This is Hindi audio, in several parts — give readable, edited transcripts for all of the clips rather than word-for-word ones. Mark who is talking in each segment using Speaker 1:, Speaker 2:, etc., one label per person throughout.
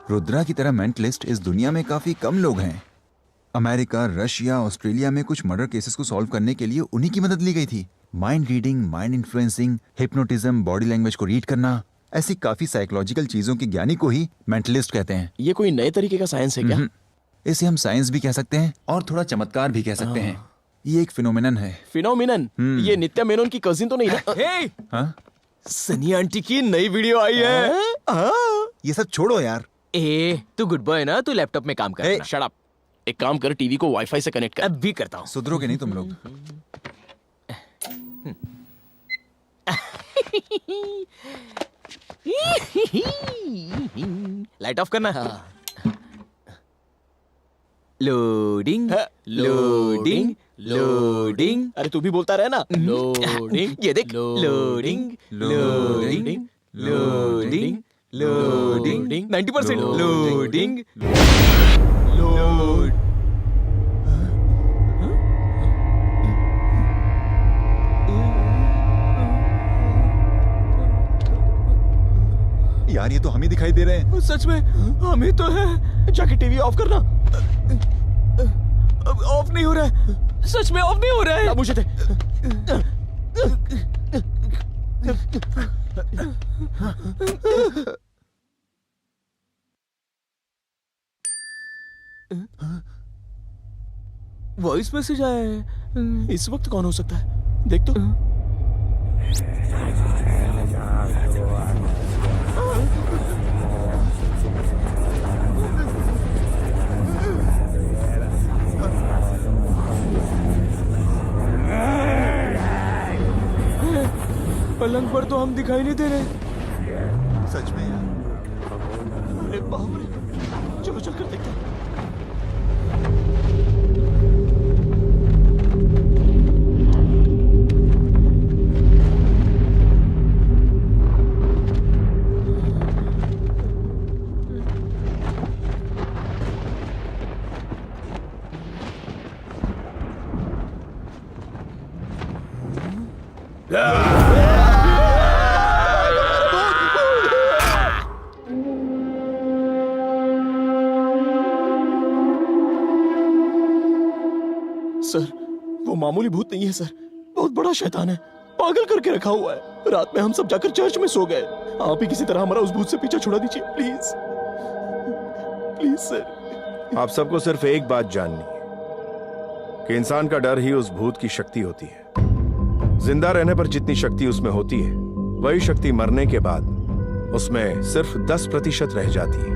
Speaker 1: रुद्रा की तरह मेंटलिस्ट इस दुनिया में काफी कम लोग हैं। अमेरिका, रशिया, ऑस्ट्रेलिया में कुछ मर्डर केसेस को सॉल्व करने के लिए उन्हीं की मदद ली गई थी। Mind reading, mind influencing, hypnotism, body language को रीड करना, ऐसी काफी साइकोलॉजिकल चीजों के ज्ञानी को ही मेंटलिस्ट कहते हैं।
Speaker 2: ये कोई नए तरीके का साइंस है क्या?
Speaker 1: इसे हम साइंस भी कह सकते हैं और थोड़ा चमत्कार भी कह सकते हैं। ये एक फिनोमिनन है।
Speaker 2: फिनोमिनन? ये नित्या मेनन की कजिन तो नहीं ना?
Speaker 1: हाँ?
Speaker 2: सनी आंटी की नई वीडियो आई है।
Speaker 1: ये सब छोड़ो यार।
Speaker 3: ए, तू गुड बॉय ना, तू लैपटॉप में काम कर।
Speaker 2: Shut up. एक काम कर, टीवी को वाईफाई से कनेक्ट कर।
Speaker 3: अब भी करता हूँ।
Speaker 1: सुधरोगे नहीं तुम लोग।
Speaker 3: लाइट ऑफ करना। Loading, loading, loading.
Speaker 2: अरे तू भी बोलता रहे ना।
Speaker 3: लोडिंग, ये देख। Loading, loading, loading, loading, 90% loading, load.
Speaker 1: यार ये तो हम ही दिखाई दे रहे हैं।
Speaker 2: सच में हमें तो है। जाके टीवी ऑफ करना। ऑफ नहीं हो रहा है। सच में ऑफ नहीं हो रहा है। मुझे दे। वॉइस मैसेज आया है। इस वक्त कौन हो सकता है? देख तो। पलंग पर तो हम दिखाई नहीं दे रहे।
Speaker 1: सच में यार।
Speaker 2: अरे बाप रे। चलो चल कर देखते हैं। सर, वो मामूली भूत नहीं है सर, बहुत बड़ा शैतान है। पागल करके रखा हुआ है। रात में हम सब जाकर चर्च में सो गए। आप ही किसी तरह हमारा उस भूत से पीछा छुड़ा दीजिए प्लीज। Please sir.
Speaker 4: आप सबको सिर्फ एक बात जाननी है कि इंसान का डर ही उस भूत की शक्ति होती है। जिंदा रहने पर जितनी शक्ति उसमें होती है, वही शक्ति मरने के बाद उसमें सिर्फ 10% रह जाती है।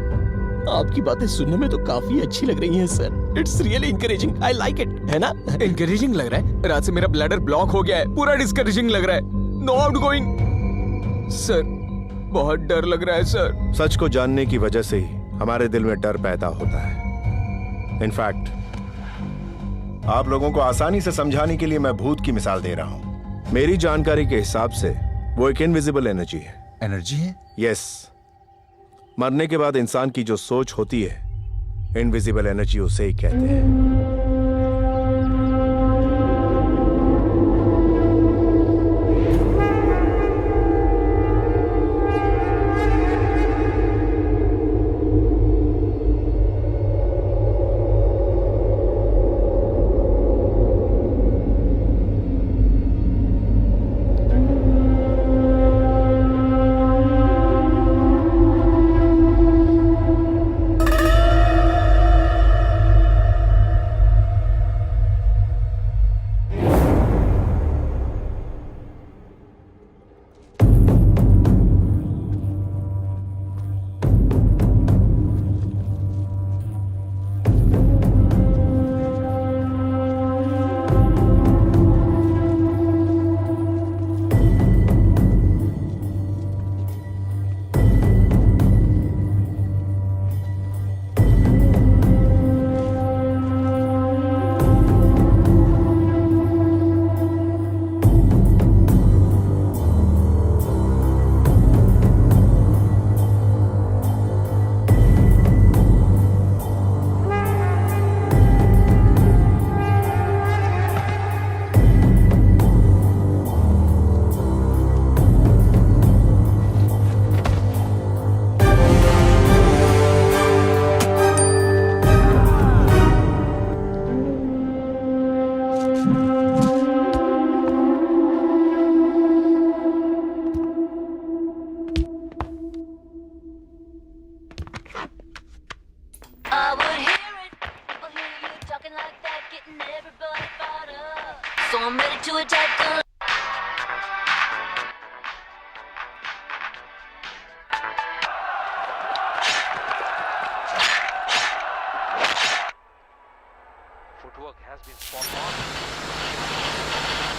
Speaker 2: आपकी बातें सुनने में तो काफी अच्छी लग रही हैं sir. It's really encouraging. I like it, है ना?
Speaker 3: इंकरेजिंग लग रहा है? रात से मेरा ब्लैडर ब्लॉक हो गया है। पूरा डिस्करेजिंग लग रहा है। No outgoing. सर, बहुत डर लग रहा है सर।
Speaker 4: सच को जानने की वजह से ही हमारे दिल में डर पैदा होता है। इनफैक्ट, आप लोगों को आसानी से समझाने के लिए मैं भूत की मिसाल दे रहा हूं। मेरी जानकारी के हिसाब से वो एक इनविजिबल एनर्जी है।
Speaker 1: एनर्जी है?
Speaker 4: यस। मरने के बाद इंसान की जो सोच होती है, इनविजिबल एनर्जी उसे ही कहते हैं।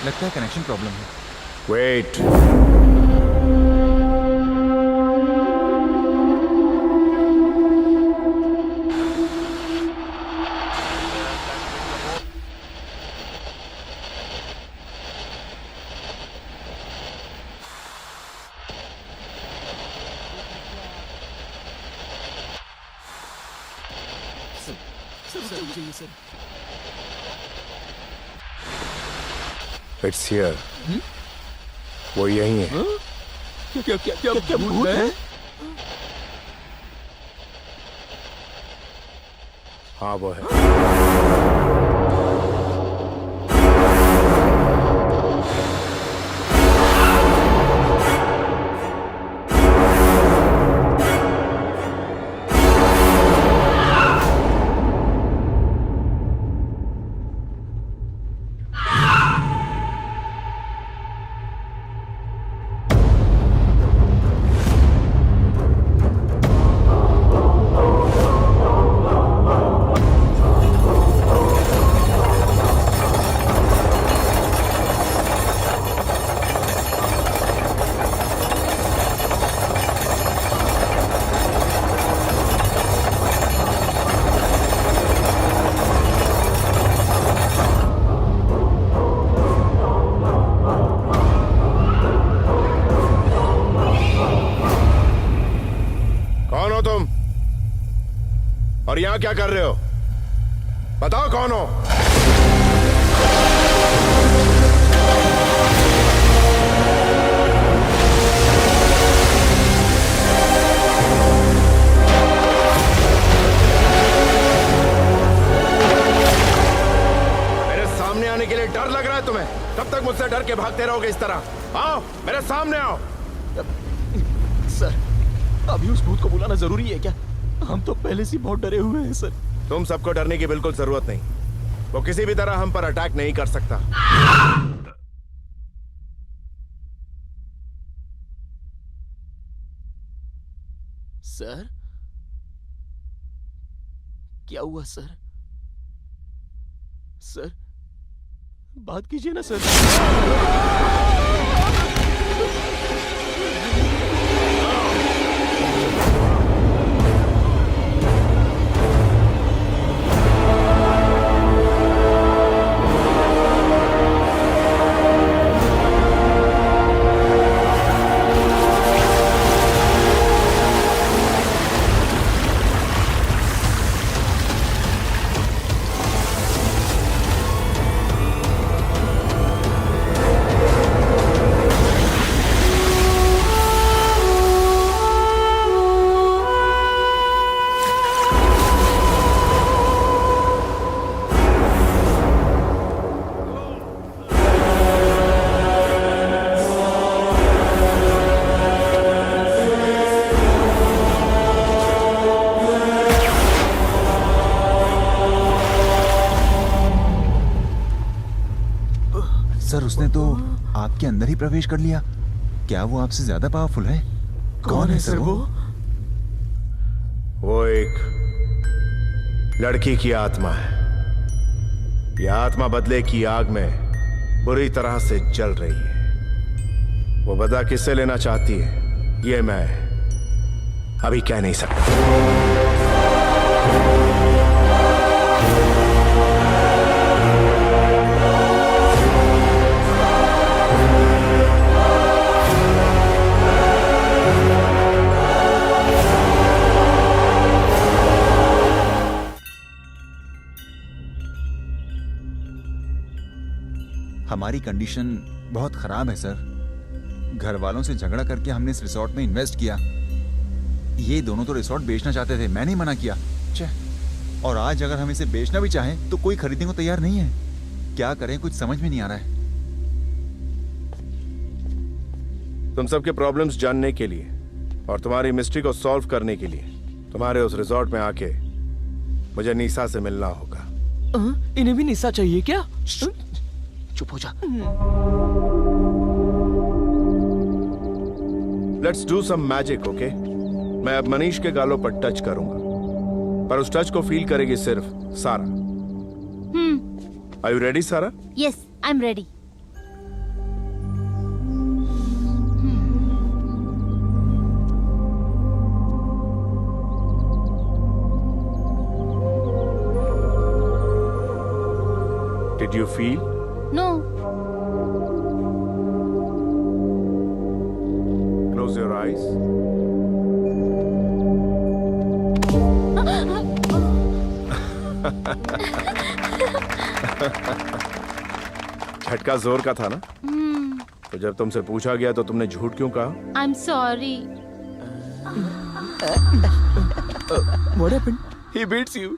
Speaker 1: लगता है कनेक्शन प्रॉब्लम है।
Speaker 4: वेट। It's here. वो यही है।
Speaker 2: क्या क्या क्या क्या भूत है?
Speaker 4: हाँ वो है। कौन हो तुम और यहां क्या कर रहे हो? बताओ कौन हो? मेरे सामने आने के लिए डर लग रहा है तुम्हें? कब तक मुझसे डर के भागते रहोगे इस तरह? आओ मेरे सामने आओ।
Speaker 2: सर, अभी उस भूत को बुलाना जरूरी है क्या? हम तो पहले से बहुत डरे हुए हैं सर।
Speaker 4: तुम सबको डरने की बिल्कुल जरूरत नहीं। वो किसी भी तरह हम पर अटैक नहीं कर सकता।
Speaker 2: सर, क्या हुआ सर? सर, बात कीजिए ना सर।
Speaker 1: सर, उसने तो आपके अंदर ही प्रवेश कर लिया। क्या वो आपसे ज्यादा पावरफुल है?
Speaker 2: कौन है सर वो?
Speaker 4: वो एक लड़की की आत्मा है। यह आत्मा बदले की आग में बुरी तरह से जल रही है। वो बदला किससे लेना चाहती है ये मैं अभी कह नहीं सकता।
Speaker 1: हमारी कंडीशन बहुत खराब है सर। घर वालों से झगड़ा करके हमने इस रिसोर्ट में इन्वेस्ट किया। ये दोनों तो रिसोर्ट बेचना चाहते थे, मैंने मना किया। और आज अगर हम इसे बेचना भी चाहें तो कोई खरीदने को तैयार नहीं है। क्या करें, कुछ समझ में नहीं आ रहा है।
Speaker 4: तुम सबके प्रॉब्लम्स जानने के लिए और तुम्हारी मिस्ट्री को सॉल्व करने के लिए तुम्हारे उस रिसोर्ट में आके मुझे निशा से मिलना होगा।
Speaker 2: इन्हें भी निशा चाहिए क्या? चुप हो जा।
Speaker 4: Let's do some magic, okay? मैं अब मनीष के गालों पर टच करूंगा, पर उस टच को फील करेगी सिर्फ Sara. Are you ready Sara?
Speaker 5: Yes, I'm ready.
Speaker 4: Did you feel?
Speaker 5: No.
Speaker 4: Close your eyes. झटका जोर का था ना? तो जब तुमसे पूछा गया तो तुमने झूठ क्यों कहा?
Speaker 5: I am sorry.
Speaker 2: What happened? He beats you.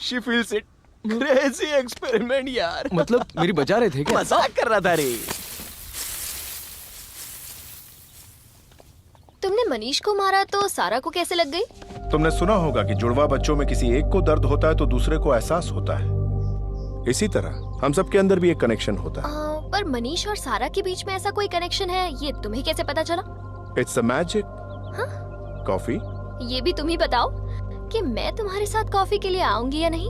Speaker 2: She feels it. Crazy experiment यार.
Speaker 3: मतलब मेरी बचा रहे थे क्या?
Speaker 2: मजाक कर रहा था रे.
Speaker 6: तुमने मनीष को मारा तो सारा को कैसे लग गई?
Speaker 4: तुमने सुना होगा कि जुड़वा बच्चों में किसी एक को दर्द होता है तो दूसरे को एहसास होता है। इसी तरह हम सबके अंदर भी एक कनेक्शन होता है।
Speaker 6: पर मनीष और सारा के बीच में ऐसा कोई कनेक्शन है, ये तुम्हें कैसे पता चला?
Speaker 4: It's a magic. कॉफी?
Speaker 6: ये भी तुम ही बताओ कि मैं तुम्हारे साथ कॉफी के लिए आऊंगी या नहीं।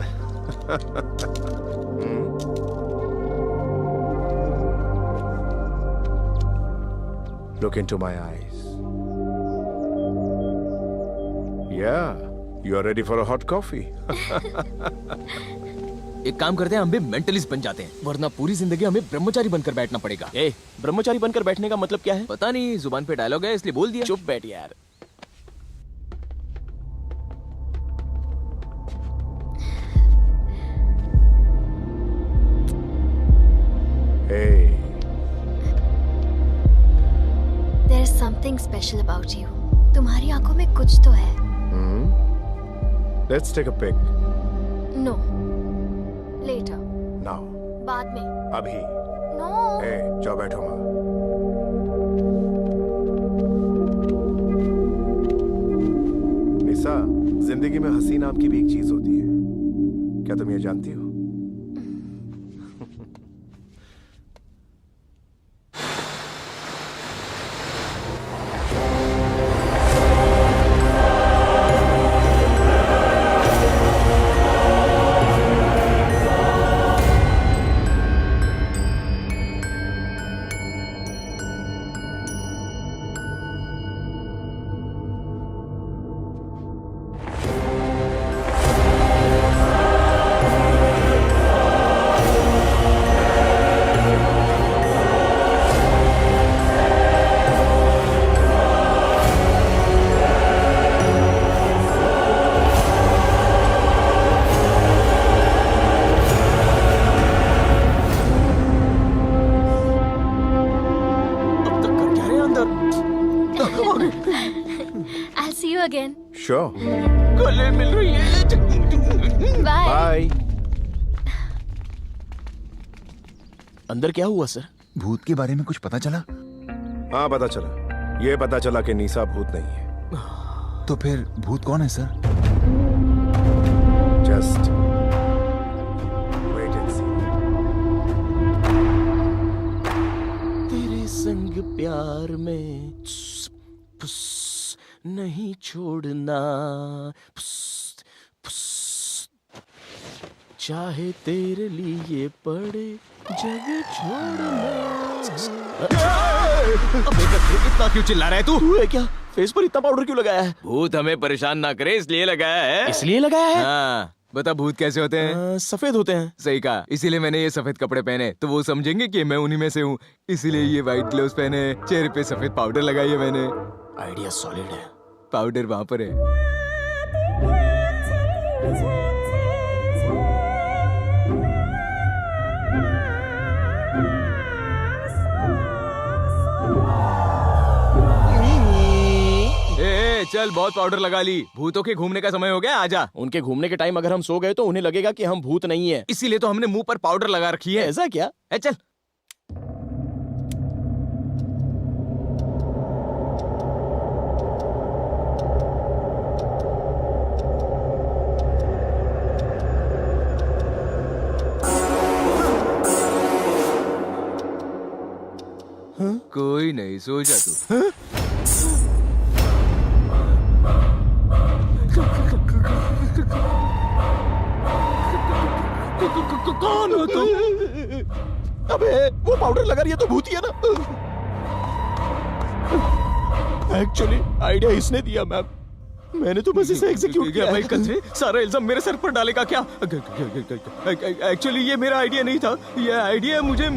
Speaker 4: Look into my eyes. Yeah, you are ready for a hot coffee.
Speaker 3: एक काम करते हैं, हम भी मेंटलिस्ट बन जाते हैं, वरना पूरी जिंदगी हमें ब्रह्मचारी बनकर बैठना पड़ेगा।
Speaker 2: ए, ब्रह्मचारी बनकर बैठने का मतलब क्या है?
Speaker 3: पता नहीं, जुबान पे डायलॉग है इसलिए बोल दिया।
Speaker 2: चुप बैठ यार।
Speaker 4: Hey.
Speaker 6: There is something special about you. तुम्हारी आंखों में कुछ तो है।
Speaker 4: Let's take a pic.
Speaker 6: No. Later.
Speaker 4: Now.
Speaker 6: बाद में।
Speaker 4: अभी।
Speaker 6: No.
Speaker 4: Hey, जाओ बैठो माँ। निशा, जिंदगी में हंसी नाम की भी एक चीज होती है। क्या तुम ये जानती हो?
Speaker 6: I'll see you again.
Speaker 4: Sure.
Speaker 2: गले मिल रही है।
Speaker 6: Bye.
Speaker 4: Bye.
Speaker 2: अंदर क्या हुआ सर?
Speaker 1: भूत के बारे में कुछ पता चला?
Speaker 4: हाँ, पता चला। ये पता चला कि निशा भूत नहीं है।
Speaker 1: तो फिर भूत कौन है sir?
Speaker 4: Just wait and see.
Speaker 2: तेरे संग प्यार में फुस नहीं छोड़ना, फुस फुस चाहे तेरे लिए पड़े जग छोड़ना।
Speaker 3: इतना क्यों चिल्ला रहा है तू?
Speaker 2: तू है क्या? फेस पर इतना पाउडर क्यों लगाया है?
Speaker 3: भूत हमें परेशान ना करे इसलिए लगाया है।
Speaker 2: इसलिए लगाया है?
Speaker 3: हाँ, बता भूत कैसे होते हैं?
Speaker 2: सफेद होते हैं।
Speaker 3: सही कहा, इसीलिए मैंने ये सफेद कपड़े पहने तो वो समझेंगे कि मैं उन्हीं में से हूँ। इसीलिए ये व्हाइट ग्लोव्स पहने, चेहरे पे सफेद पाउडर लगाई है मैंने।
Speaker 2: आइडिया सॉलिड है।
Speaker 3: पाउडर वहां पर है। चल बहुत पाउडर लगा ली, भूतों के घूमने का समय हो गया, आजा।
Speaker 2: उनके घूमने के टाइम अगर हम सो गए तो उन्हें लगेगा कि हम भूत नहीं है।
Speaker 3: इसीलिए तो हमने मुंह पर पाउडर लगा रखी है।
Speaker 2: ऐसा क्या?
Speaker 3: चल कोई नहीं, सो जा तू।
Speaker 2: कौन हो तुम? अबे वो पाउडर लगा रही है तो भूत ही है ना। एक्चुअली आइडिया इसने दिया मैम। मैंने तो बस इसे एग्जीक्यूट
Speaker 3: क्या
Speaker 2: किया
Speaker 3: भाई
Speaker 2: है।
Speaker 3: कंसरे सारा इल्जाम मेरे सर पर डालेगा क्या? एक्चुअली ये मेरा आइडिया नहीं था, ये आइडिया मुझे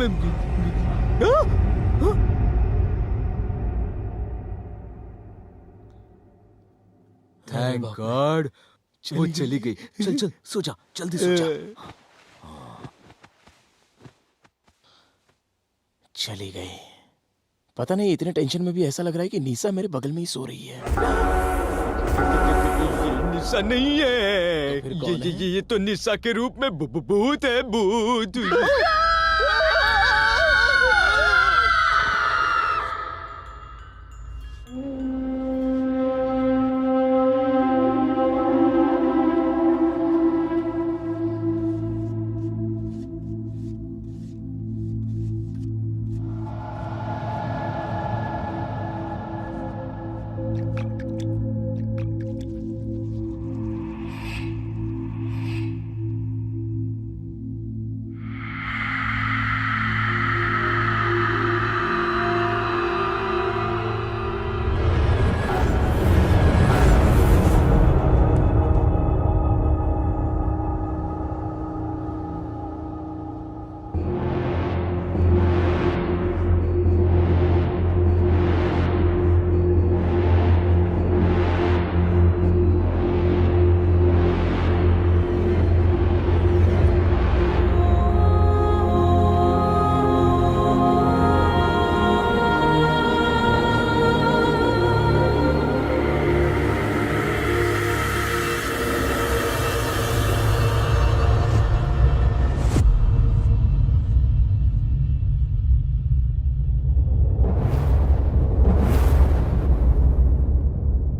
Speaker 3: थैंक गॉड वो चली गई। चल चल सो जा, जल्दी सो जा।
Speaker 2: चली गई। पता नहीं इतने टेंशन में भी ऐसा लग रहा है कि निशा मेरे बगल में ही सो रही है।
Speaker 3: निशा नहीं है,
Speaker 2: तो फिर कौन है?
Speaker 3: ये तो निशा के रूप में भूत है, भूत।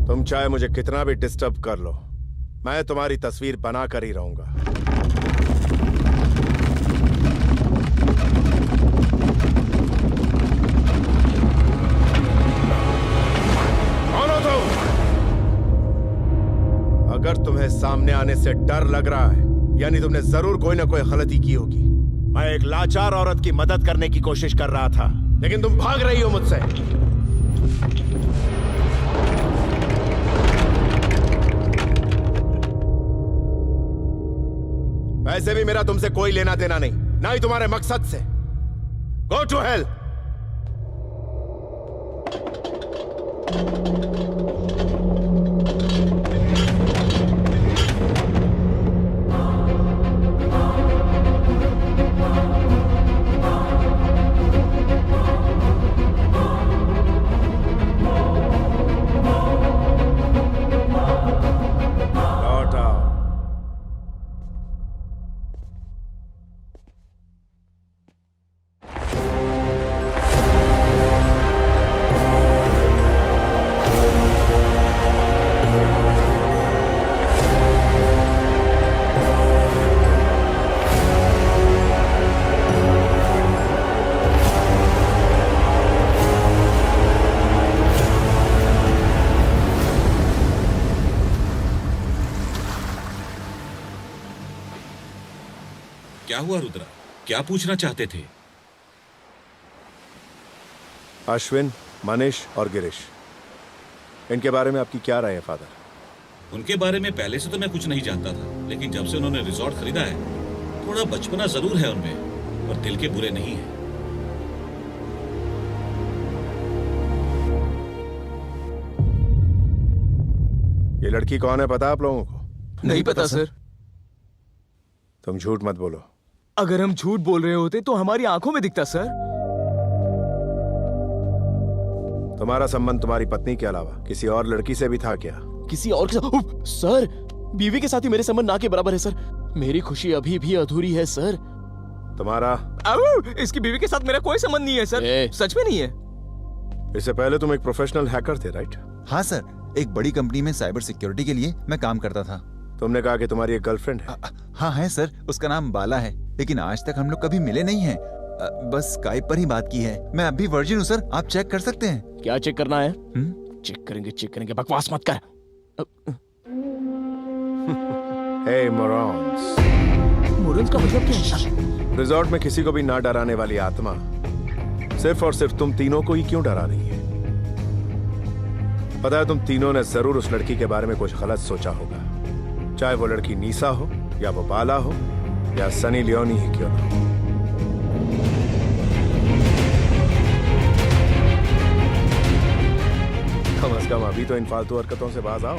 Speaker 4: तुम चाहे मुझे कितना भी डिस्टर्ब कर लो, मैं तुम्हारी तस्वीर बना कर ही रहूंगा। कौन हो तुम? अगर तुम्हें सामने आने से डर लग रहा है, यानी तुमने जरूर कोई ना कोई गलती की होगी। मैं एक लाचार औरत की मदद करने की कोशिश कर रहा था, लेकिन तुम भाग रही हो मुझसे। वैसे भी मेरा तुमसे कोई लेना देना नहीं, ना ही तुम्हारे मकसद से। Go to hell. लौट आओ।
Speaker 5: क्या हुआ रुद्रा? क्या पूछना चाहते थे?
Speaker 4: अश्विन, मनीष और गिरीश, इनके बारे में आपकी क्या राय है फादर?
Speaker 5: उनके बारे में पहले से तो मैं कुछ नहीं जानता था, लेकिन जब से उन्होंने रिजॉर्ट खरीदा है, थोड़ा बचपना जरूर है उनमें, और दिल के बुरे नहीं है।
Speaker 4: ये लड़की कौन है पता आप लोगों को?
Speaker 3: नहीं पता सर।
Speaker 4: तुम झूठ मत बोलो।
Speaker 3: अगर हम झूठ बोल रहे होते तो हमारी आंखों में दिखता सर।
Speaker 4: तुम्हारा संबंध तुम्हारी पत्नी के अलावा किसी और लड़की से भी था क्या?
Speaker 2: किसी और के साथ? सर, बीवी के साथ ही मेरे संबंध ना के बराबर है सर। मेरी खुशी अभी भी अधूरी है सर।
Speaker 4: तुम्हारा?
Speaker 3: इसकी बीवी के साथ मेरा कोई संबंध नहीं है सर। सच में नहीं है।
Speaker 4: इससे पहले तुम एक प्रोफेशनल हैकर थे, राइट?
Speaker 1: हाँ सर, एक बड़ी कंपनी में साइबर सिक्योरिटी के लिए मैं काम करता था।
Speaker 4: तुमने कहा कि तुम्हारी एक गर्लफ्रेंड है।
Speaker 1: हाँ है सर, उसका नाम बाला है, लेकिन आज तक हम लोग कभी मिले नहीं हैं। बस स्काइप पर ही बात की है। मैं अभी वर्जिन हूँ सर, आप चेक कर सकते हैं।
Speaker 2: क्या चेक करना है?
Speaker 1: चेक
Speaker 2: चेक करेंगे, बकवास मत कर।
Speaker 4: हे मोरॉन्स।
Speaker 2: मोरन्स का मतलब क्या है?
Speaker 4: रिजॉर्ट में किसी को भी ना डराने वाली आत्मा सिर्फ और सिर्फ तुम तीनों को ही क्यों डरा रही है? पता है तुम तीनों ने जरूर उस लड़की के बारे में कुछ गलत सोचा होगा, चाहे वो लड़की नीसा हो या वो बाला हो या सनी लियोनी ही क्यों ना हो। कम से कम अभी तो इन फालतू हरकतों से बाज आओ।